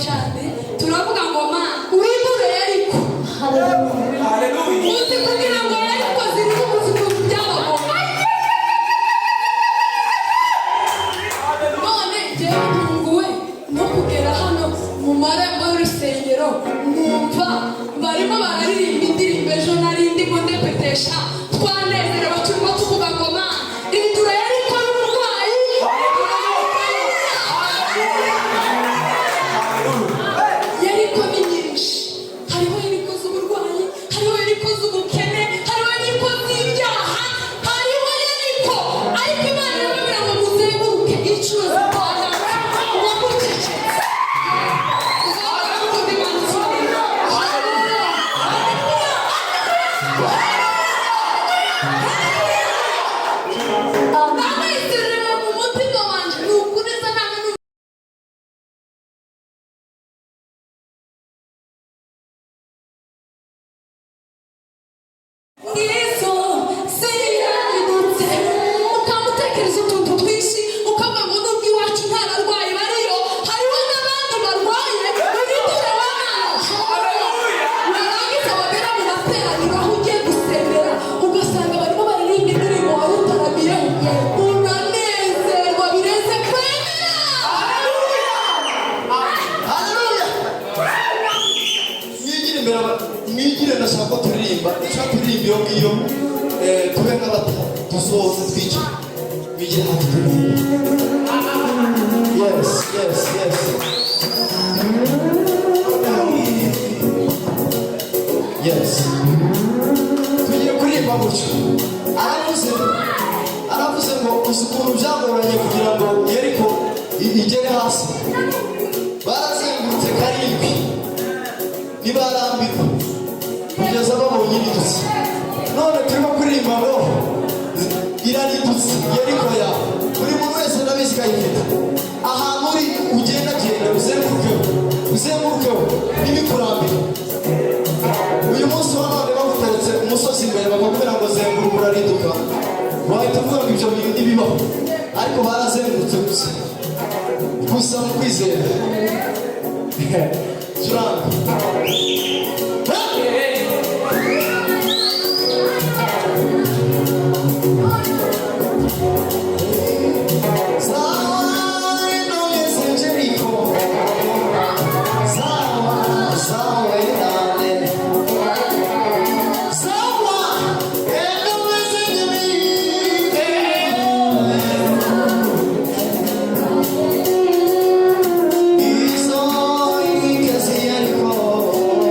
cyane turavuga ngo ma wibure ariko haleluya uzi kugira ngo ariko ziri kuvuga byabo none jewe tunguwe no kugera hano mu marembo y'urusengero numva barimo bararirimba indirimbo ejo narindi ngo ndepetesha twanezerewe turimo tuvuga ngo ma indura ariko y'umurwayi yariko ni nyinshi hariho yariko z'uburwayi hariho yariko z'ubukene hariho yariko z'ibyaha hariho yariko ariko Imana irababwira ngo muzenguruke inshuro zitanu uwamucecetse uzabona Imana isobanura namwizerera mu mutima wanje ni ukuri za nama ngizo zirahindutse ukamutekereza utuntu twinshi ukavuga ngo nubwo iwacu nta barwayi bariyo hariho n'abandi barwaye bibitire warangiza wagera mu materaniro aho ugiye gusengera ugasanga barimo baririmba indirimbo wari utaramiyeho uranezerwa bireze kwemera mwigire ndashaka turirimba iyo ngiyo tube nk'abata dusohoze twica mwigire hafi turirimba yes tugiye kuririmba gutyo aravuze ngo uzi ukuntu byagoranye kugira ngo Yeriko igere hasi barazengurutse karindwi ntibarambirwa kugeza babonye iridutse none turimo kuririmba ngo iraridutse Yeriko yawe buri muntu wese ndabizi kayifite ahantu uri ugendagenda uzengurukeho n'ibikurambira uyu munsi wa none baguteretse umusozi imbere bakakubwira ngo zenguruka urariduka wahita uvuga ngo ibyo bintu ntibibaho ariko barazengurutse gusa mu kwizera curanga Oh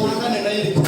duhangane na yeriko